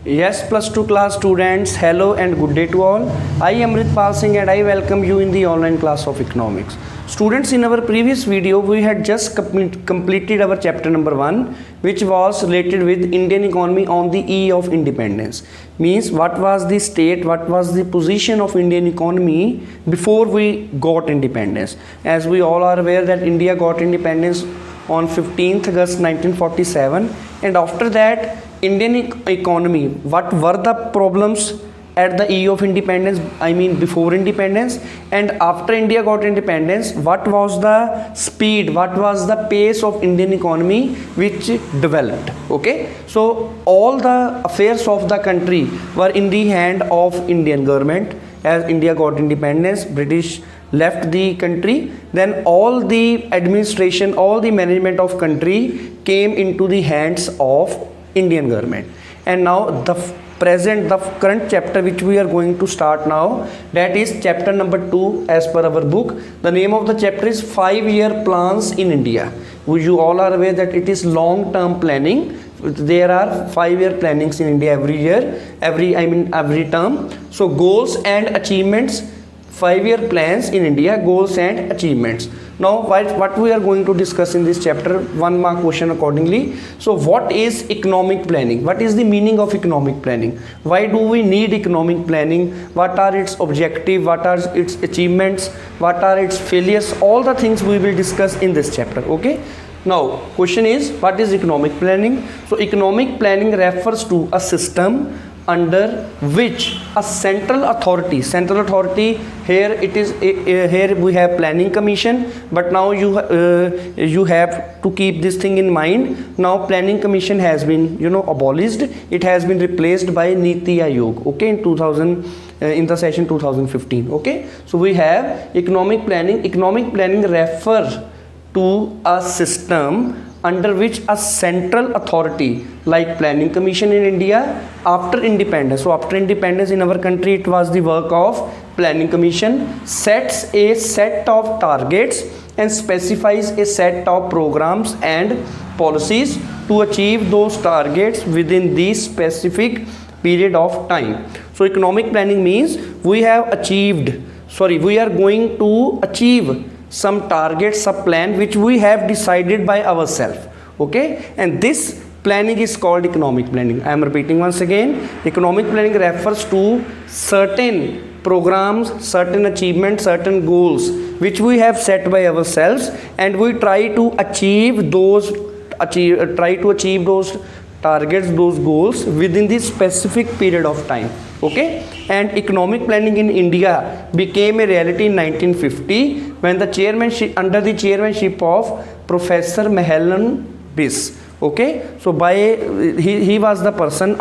Yes, plus 2 class students, hello and good day to all. I am Amritpal Singh and I welcome you in the online class of economics. Students, in our previous video, we had just completed our chapter number 1, which was related with Indian economy on the eve of independence. Means what was the state, what was the position of Indian economy before we got independence. As we all are aware that India got independence on 15th August 1947, and after that Indian economy, what were the problems at the eve of independence, I mean before independence, and after India got independence, what was the speed, what was the pace of Indian economy which developed. Okay, so all the affairs of the country were in the hand of Indian government. As India got independence, British left the country, then all the administration, all the management of country came into the hands of Indian government. And now the current chapter which we are going to start now, that is chapter number 2 as per our book. The name of the chapter is 5-year plans in India. You all are aware that it is long term planning. There are 5-year plannings in India every year, every term. So goals and achievements, 5-year plans in India, goals and achievements. Now what we are going to discuss in this chapter, 1 mark question accordingly. So what is economic planning? What is the meaning of economic planning? Why do we need economic planning? What are its objectives? What are its achievements? What are its failures? All the things we will discuss in this chapter. Okay, now question is, what is economic planning? So economic planning refers to a system under which a central authority, here it is, here we have planning commission, but now you have to keep this thing in mind. Now planning commission has been abolished. It has been replaced by Niti Aayog, okay, in 2000 in the session 2015. Okay, so we have economic planning. Economic planning refers to a system under which a central authority like planning commission in India after independence. So after independence in our country, it was the work of planning commission, sets a set of targets and specifies a set of programs and policies to achieve those targets within the specific period of time. So economic planning means we are going to achieve some targets, a plan which we have decided by ourselves. Okay, and this planning is called economic planning. I am repeating once again, economic planning refers to certain programs, certain achievements, certain goals which we have set by ourselves, and we try to achieve those targets, those goals within this specific period of time. Okay, and economic planning in India became a reality in 1950 when under the chairmanship of Professor Magellan Bis. Okay, so he was the person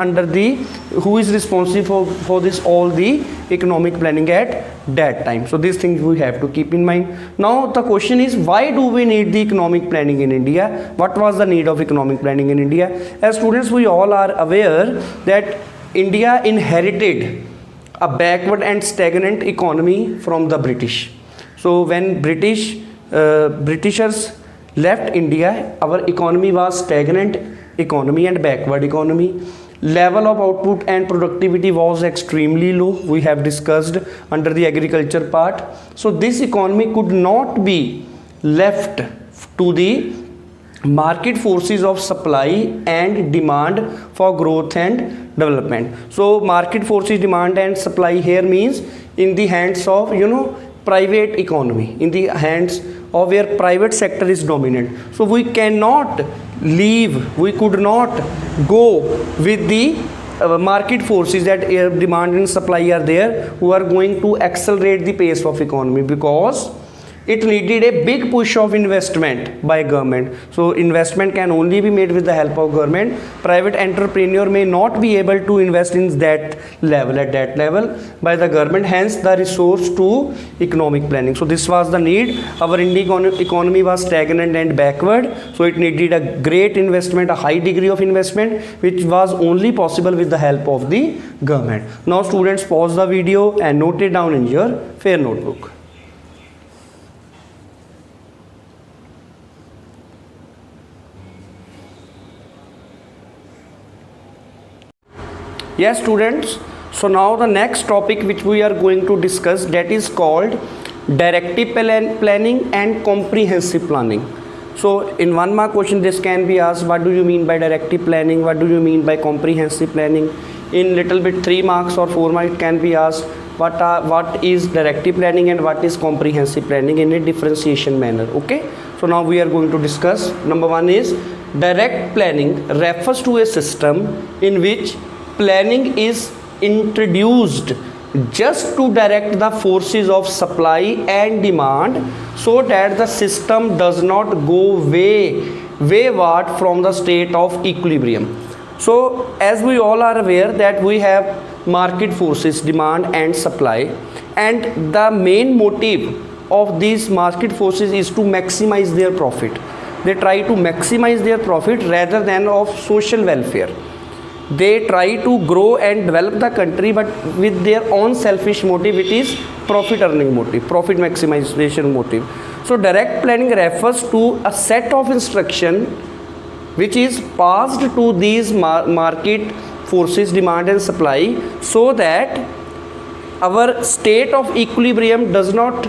who is responsible for this all the economic planning at that time. So these things we have to keep in mind. Now the question is, why do we need the economic planning in India? What was the need of economic planning in India? As students, we all are aware that India inherited a backward and stagnant economy from the British. So when Britishers left India, our economy was stagnant economy and backward economy. Level of output and productivity was extremely low. We have discussed under the agriculture part. So this economy could not be left to the market forces of supply and demand for growth and development. So market forces, demand and supply here means in the hands of private economy, in the hands of where private sector is dominant. So we could not go with the market forces that demand and supply are there, who are going to accelerate the pace of economy, because it needed a big push of investment by government. So investment can only be made with the help of government. Private entrepreneur may not be able to invest in at that level by the government, hence the resource to economic planning. So this was the need. Our Indian economy was stagnant and backward, so it needed a great investment, a high degree of investment, which was only possible with the help of the government. Now students, pause the video and note it down in your fair notebook. Yes, students. So now the next topic which we are going to discuss, that is called directive planning and comprehensive planning. So in 1 mark question this can be asked, what do you mean by directive planning, what do you mean by comprehensive planning. In little bit 3 marks or 4 marks it can be asked, what is directive planning and what is comprehensive planning in a differentiation manner. Okay, so now we are going to discuss. Number 1 is direct planning refers to a system in which planning is introduced just to direct the forces of supply and demand so that the system does not go wayward from the state of equilibrium. So as we all are aware that we have market forces, demand and supply, and the main motive of these market forces is to maximize their profit. They try to maximize their profit rather than of social welfare. They try to grow and develop the country, but with their own selfish motive. It is profit earning motive, profit maximization motive. So direct planning refers to a set of instruction which is passed to these market forces, demand and supply, so that our state of equilibrium does not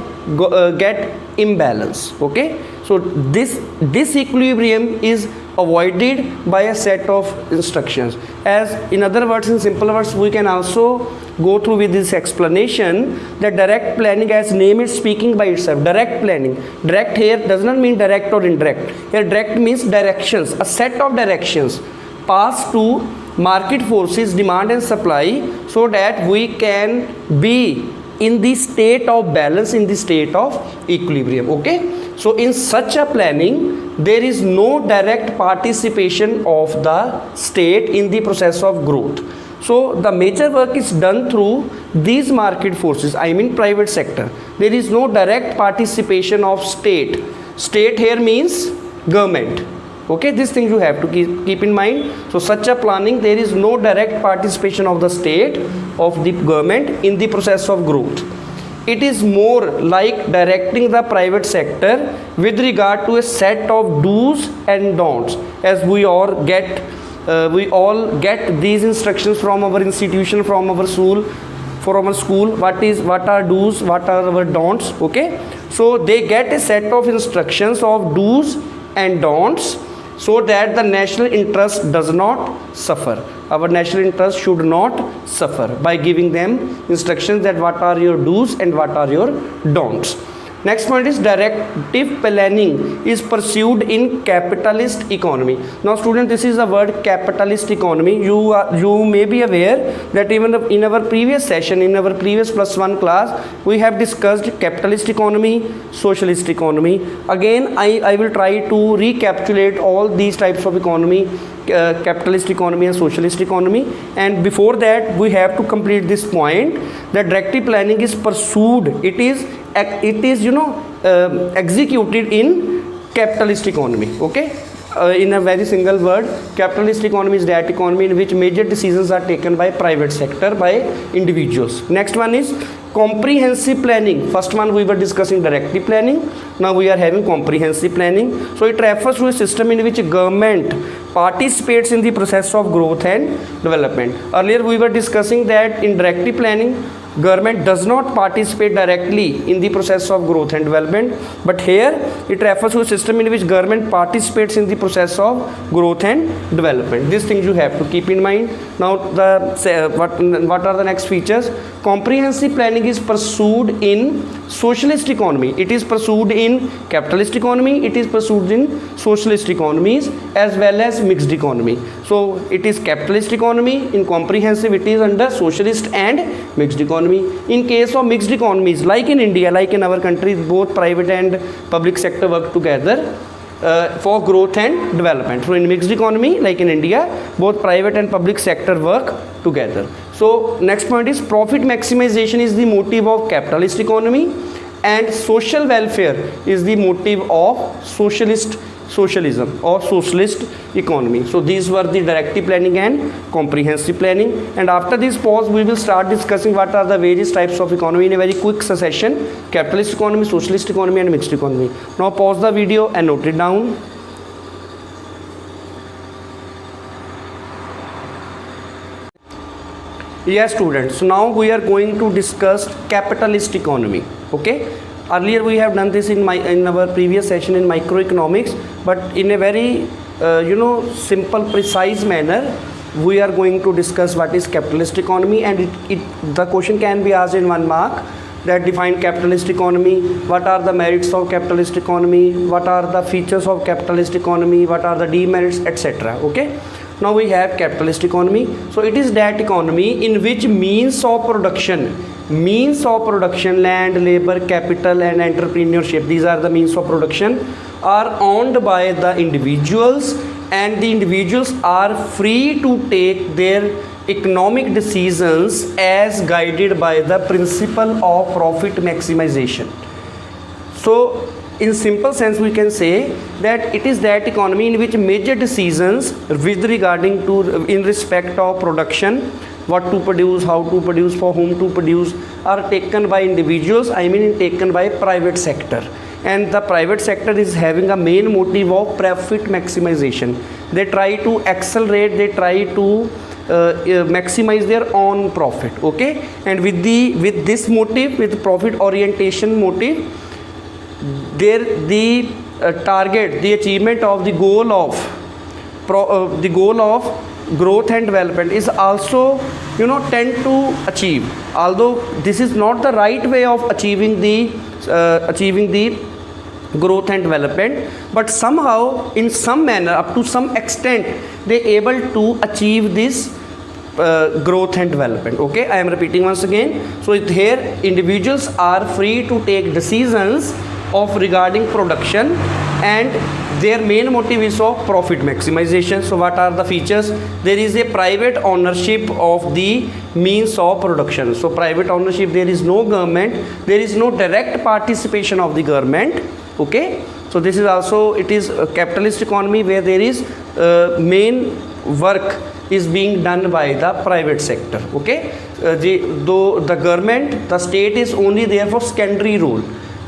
get imbalance. Okay, so this disequilibrium is avoided by a set of instructions. As in other words, in simple words, we can also go through with this explanation that direct planning, as name is speaking by itself, direct planning. Direct here does not mean direct or indirect. Here direct means directions, a set of directions passed to market forces, demand and supply, so that we can be in the state of balance, in the state of equilibrium. Okay, so in such a planning there is no direct participation of the state in the process of growth. So the major work is done through these market forces, I mean private sector. There is no direct participation of state. State here means government. Okay, this thing you have to keep in mind. So such a planning, there is no direct participation of the state, of the government in the process of growth. It is more like directing the private sector with regard to a set of do's and don'ts. As we all get these instructions from our institution, from our school, what are do's, what are our don'ts. Okay, so they get a set of instructions of do's and don'ts, so that the national interest does not suffer. Our national interest should not suffer by giving them instructions that what are your do's and what are your don'ts. Next point is directive planning is pursued in capitalist economy. Now student, this is the word capitalist economy. You may be aware that even in our previous session, in our previous +1 class, we have discussed capitalist economy, socialist economy. Again, I will try to recapitulate all these types of economy, capitalist economy and socialist economy. And before that, we have to complete this point that directive planning is pursued. It is executed in capitalist economy. Okay, in a very single word, capitalist economy is that economy in which major decisions are taken by private sector, by individuals. Next one is comprehensive planning. First one we were discussing directive planning, now we are having comprehensive planning. So it refers to a system in which government participates in the process of growth and development. Earlier we were discussing that in directive planning government does not participate directly in the process of growth and development, but here it refers to a system in which government participates in the process of growth and development. These things you have to keep in mind. Now what are the next features? Comprehensive planning is pursued in socialist economy, it is pursued in capitalist economy, it is pursued in socialist economies as well as mixed economy. So it is capitalist economy, in comprehensive it is under socialist and mixed economy. In case of mixed economies, like in India, like in our country, both private and public sector work together for growth and development. So in mixed economy, like in India, both private and public sector work together. So next point is profit maximization is the motive of capitalist economy and social welfare is the motive of socialism or socialist economy. So these were the directive planning and comprehensive planning. And after this pause, we will start discussing what are the various types of economy in a very quick succession: capitalist economy, socialist economy and mixed economy. Now pause the video and note it down. Yes, students. So now we are going to discuss capitalist economy. Okay. Earlier we have done this in our previous session in microeconomics, but in a very simple, precise manner. We are going to discuss what is capitalist economy, and the question can be asked in 1 mark, that define capitalist economy, what are the merits of capitalist economy, what are the features of capitalist economy, what are the demerits, etc. Okay. Now we have capitalist economy. So it is that economy in which means of production, land, labor, capital and entrepreneurship, these are the means of production, are owned by the individuals, and the individuals are free to take their economic decisions as guided by the principle of profit maximization. So in simple sense we can say that it is that economy in which major decisions with regarding to in respect of production, what to produce, how to produce, for whom to produce, are taken by individuals, taken by private sector. And the private sector is having a main motive of profit maximization. They try to accelerate, they try to maximize their own profit. Okay, and with this motive, with profit orientation motive, the target, the achievement of the goal of growth and development is also tend to achieve, although this is not the right way of achieving the growth and development, but somehow in some manner, up to some extent, they able to achieve this growth and development. Okay, I am repeating once again. So here individuals are free to take decisions of regarding production, and their main motive is of profit maximization. So what are the features? There is a private ownership of the means of production. So private ownership, there is no government, there is no direct participation of the government. Okay, so this is also, it is a capitalist economy where there is main work is being done by the private sector. Okay, though the government, the state is only there for secondary role,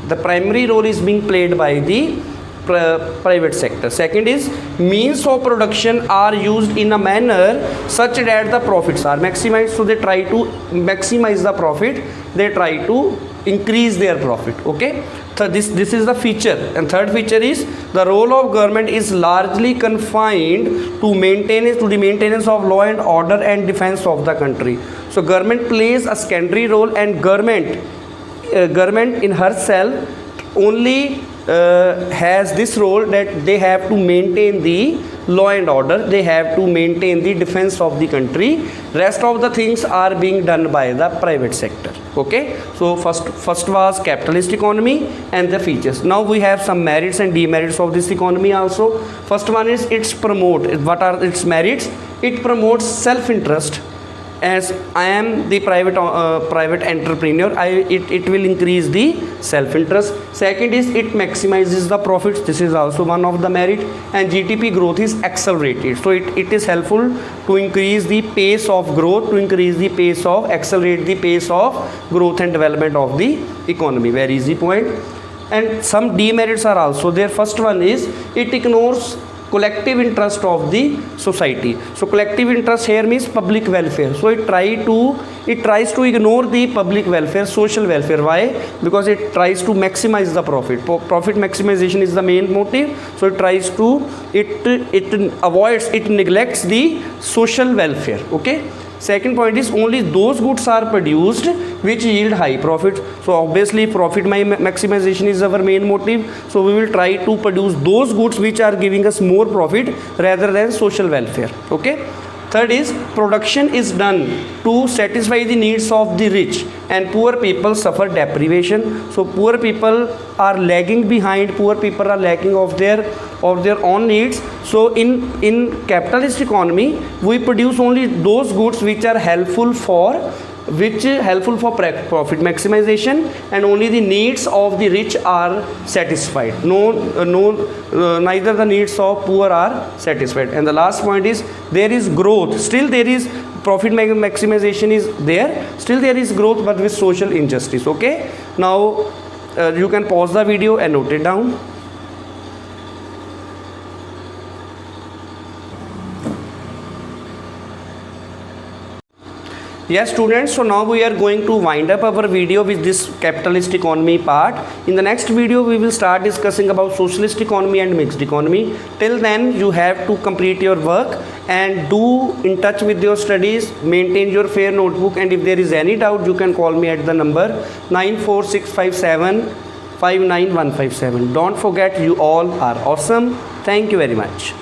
the primary role is being played by the private sector. Second is means of production are used in a manner such that the profits are maximized. So they try to maximize the profit, they try to increase their profit. Okay, so this is the feature. And third feature is the role of government is largely confined to the maintenance of law and order and defense of the country. So government plays a secondary role, and government in herself only has this role, that they have to maintain the law and order, they have to maintain the defense of the country. Rest of the things are being done by the private sector. Okay, so first was capitalist economy and the features. Now we have some merits and demerits of this economy also. First one is its promote. What are its merits? It promotes self-interest. As I am the private entrepreneur, it will increase the self-interest. Second is it maximizes the profits. This is also one of the merit. And GDP growth is accelerated. So it is helpful to increase the pace of growth, accelerate the pace of growth and development of the economy. Very easy point. And some demerits are also there. First one is it ignores collective interest of the society. So collective interest here means public welfare. So it tries to ignore the public welfare, social welfare. Why? Because it tries to maximize the profit. Profit maximization is the main motive. So it tries to it neglects the social welfare. Okay. Second point is only those goods are produced which yield high profit. So obviously profit maximization is our main motive. So we will try to produce those goods which are giving us more profit rather than social welfare. Okay. Third is production is done to satisfy the needs of the rich, and poor people suffer deprivation. So poor people are lagging behind, poor people are lacking of their own needs. So in capitalist economy we produce only those goods which are helpful for profit maximization, and only the needs of the rich are satisfied. Neither the needs of poor are satisfied. And the last point is there is growth. Still there is profit maximization is there. Still there is growth, but with social injustice. Okay. Now you can pause the video and note it down. Yes, students, so now we are going to wind up our video with this capitalist economy part. In the next video, we will start discussing about socialist economy and mixed economy. Till then, you have to complete your work and do in touch with your studies, maintain your fair notebook, and if there is any doubt, you can call me at the number 94657 59157. Don't forget, you all are awesome. Thank you very much.